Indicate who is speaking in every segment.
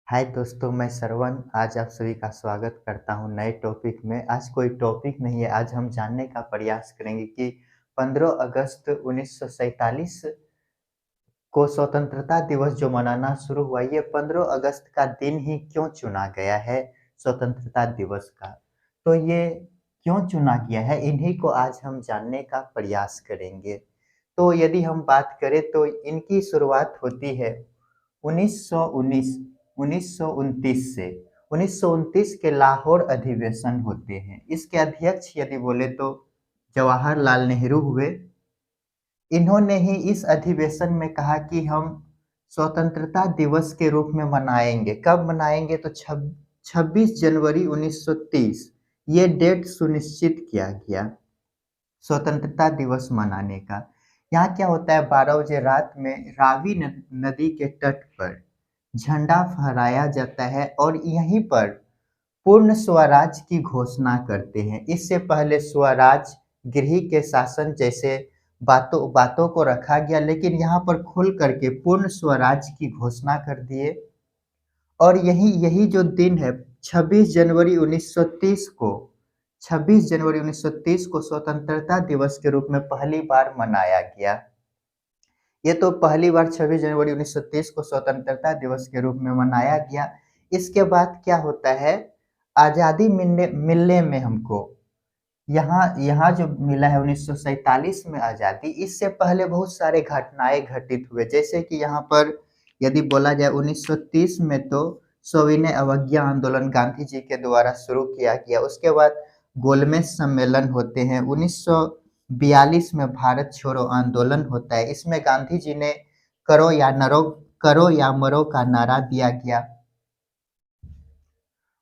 Speaker 1: हाय दोस्तों, मैं श्रवण आज आप सभी का स्वागत करता हूं नए टॉपिक में। आज कोई टॉपिक नहीं है, आज हम जानने का प्रयास करेंगे कि 15 अगस्त 1947 को स्वतंत्रता दिवस जो मनाना शुरू हुआ, ये 15 अगस्त का दिन ही क्यों चुना गया है स्वतंत्रता दिवस का। तो ये क्यों चुना गया है, इन्हीं को आज हम जानने का प्रयास करेंगे। तो यदि हम बात करें तो इनकी शुरुआत होती है 1919 1929 से। 1929 के लाहौर अधिवेशन होते हैं। इसके अध्यक्ष यदि बोले तो जवाहरलाल नेहरू हुए। इन्होंने ही इस अधिवेशन में कहा कि हम स्वतंत्रता दिवस के रूप में मनाएंगे। कब मनाएंगे तो 26 जनवरी 1930 ये डेट सुनिश्चित किया गया स्वतंत्रता दिवस मनाने का। यहाँ क्या होता है, 12 बजे रात में रावी नदी के तट पर झंडा फहराया जाता है और यहीं पर पूर्ण स्वराज की घोषणा करते हैं। इससे पहले स्वराज गृह के शासन जैसे बातों बातों को रखा गया, लेकिन यहाँ पर खुल करके पूर्ण स्वराज की घोषणा कर दिए। और यही यही जो दिन है 26 जनवरी 1930 को 26 जनवरी 1930 को स्वतंत्रता दिवस के रूप में पहली बार मनाया गया। ये तो पहली बार 26 जनवरी 1930 को स्वतंत्रता दिवस के रूप में मनाया गया। इसके बाद क्या होता है, आज़ादी मिलने मिलने में हमको यहाँ यहाँ जो मिला है 1947 में आज़ादी, इससे पहले बहुत सारे घटनाएं घटित हुए। जैसे कि यहाँ पर यदि बोला जाए 1930 में तो सविनय अवज्ञा आंदोलन गांधी जी के द्वारा शुरू किया गया। उसके बाद गोलमेज सम्मेलन होते हैं। 1942 में भारत छोड़ो आंदोलन होता है। इसमें गांधी जी ने करो या मरो का नारा दिया गया।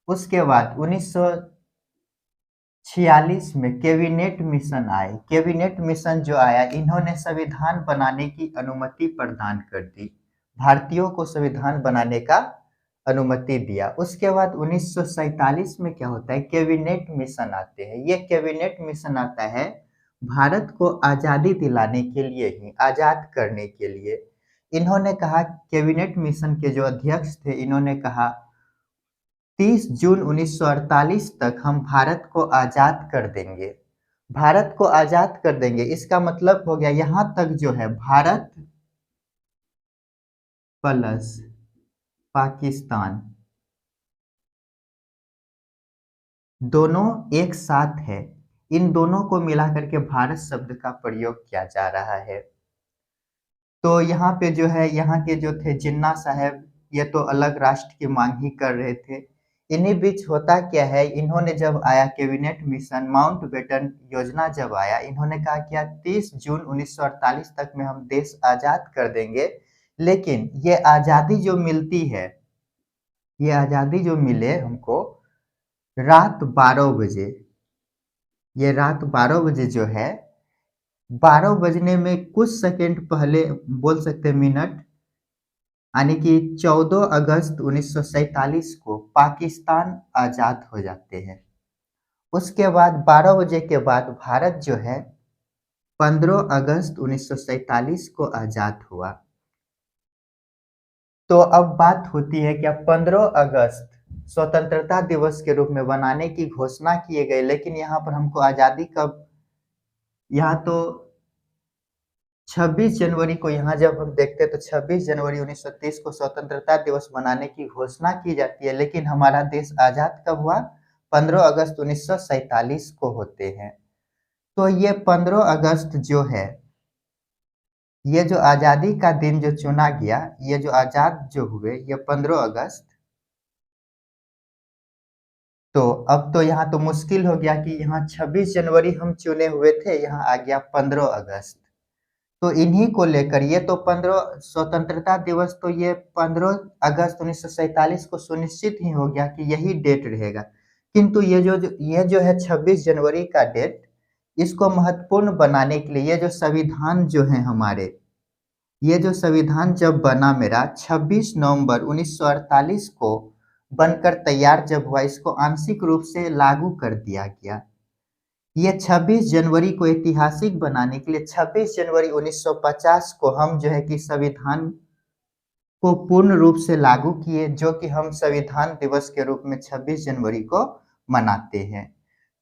Speaker 1: उसके बाद 1946 में कैबिनेट मिशन आए। कैबिनेट मिशन जो आया, इन्होंने संविधान बनाने की अनुमति प्रदान कर दी, भारतीयों को संविधान बनाने का अनुमति दिया। उसके बाद 1947 में क्या होता है, कैबिनेट मिशन आते हैं। ये कैबिनेट मिशन आता है भारत को आज़ादी दिलाने के लिए ही, आज़ाद करने के लिए। इन्होंने कहा, कैबिनेट मिशन के जो अध्यक्ष थे, इन्होंने कहा 30 जून 1948 तक हम भारत को आज़ाद कर देंगे। भारत को आज़ाद कर देंगे, इसका मतलब हो गया यहाँ तक जो है भारत प्लस पाकिस्तान दोनों एक साथ है। इन दोनों को मिला करके भारत शब्द का प्रयोग किया जा रहा है। तो यहाँ पे जो है, यहाँ के जो थे जिन्ना साहब, ये तो अलग राष्ट्र की मांग ही कर रहे थे। इन्हीं बीच होता क्या है, इन्होंने जब आया कैबिनेट मिशन माउंटबेटन योजना जब आया, इन्होंने कहा क्या 30 जून 1948 तक में हम देश आजाद कर देंगे। लेकिन ये आजादी जो मिलती है, ये आजादी जो मिले हमको रात 12 बजे, ये रात 12 बजे जो है, 12 बजने में कुछ सेकंड पहले, बोल सकते हैं मिनट, यानी कि 14 अगस्त 1947 को पाकिस्तान आजाद हो जाते हैं। उसके बाद 12 बजे के बाद भारत जो है 15 अगस्त 1947 को आजाद हुआ। तो अब बात होती है कि अब 15 अगस्त स्वतंत्रता दिवस के रूप में बनाने की घोषणा किए गए, लेकिन यहाँ पर हमको आजादी कब, यहाँ तो 26 जनवरी को, यहाँ जब हम देखते हैं तो 26 जनवरी 1930 को स्वतंत्रता दिवस मनाने की घोषणा की जाती है, लेकिन हमारा देश आजाद कब हुआ, 15 अगस्त 1947 को होते हैं। तो ये 15 अगस्त जो है, ये जो आजादी का दिन जो चुना गया, ये जो आजाद जो हुए, ये 15 अगस्त। तो अब तो यहाँ तो मुश्किल हो गया कि यहाँ 26 जनवरी हम चुने हुए थे, यहाँ आ गया 15 अगस्त। तो इन्हीं को लेकर ये तो 15 स्वतंत्रता दिवस, तो ये 15 अगस्त 1947 को सुनिश्चित ही हो गया कि यही डेट रहेगा। किंतु ये जो है 26 जनवरी का डेट, इसको महत्वपूर्ण बनाने के लिए ये जो संविधान जो है हमारे, ये जो संविधान जब बना मेरा 26 नवंबर 1948 को बनकर तैयार जब हुआ, इसको आंशिक रूप से लागू कर दिया गया। ये 26 जनवरी को ऐतिहासिक बनाने के लिए 26 जनवरी 1950 को हम जो है कि संविधान को पूर्ण रूप से लागू किए, जो कि हम संविधान दिवस के रूप में 26 जनवरी को मनाते हैं।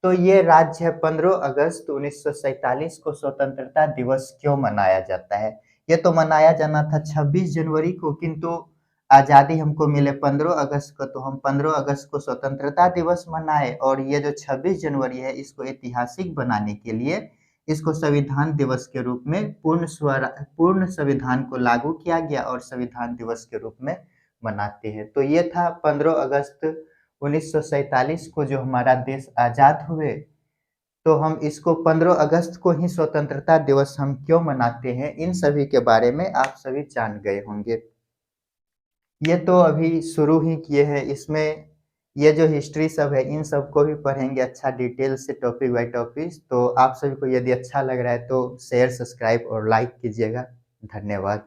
Speaker 1: तो ये राज्य है 15 अगस्त 1947 को स्वतंत्रता दिवस क्यों मनाया जाता है? ये तो मनाया जाना था 26 जनवरी को, किंतु आज़ादी हमको मिले 15 अगस्त को, तो हम 15 अगस्त को स्वतंत्रता दिवस मनाए, और ये जो 26 जनवरी है इसको ऐतिहासिक बनाने के लिए इसको संविधान दिवस के रूप में पूर्ण संविधान को लागू किया गया और संविधान दिवस के रूप में मनाते हैं। तो ये था 15 अगस्त 1947 को जो हमारा देश आज़ाद हुए। तो हम इसको 15 अगस्त को ही स्वतंत्रता दिवस हम क्यों मनाते हैं, इन सभी के बारे में आप सभी जान गए होंगे। ये तो अभी शुरू ही किए हैं, इसमें ये जो हिस्ट्री सब है इन सबको भी पढ़ेंगे अच्छा डिटेल से टॉपिक बाय टॉपिक। तो आप सभी को यदि अच्छा लग रहा है तो शेयर, सब्सक्राइब और लाइक कीजिएगा। धन्यवाद।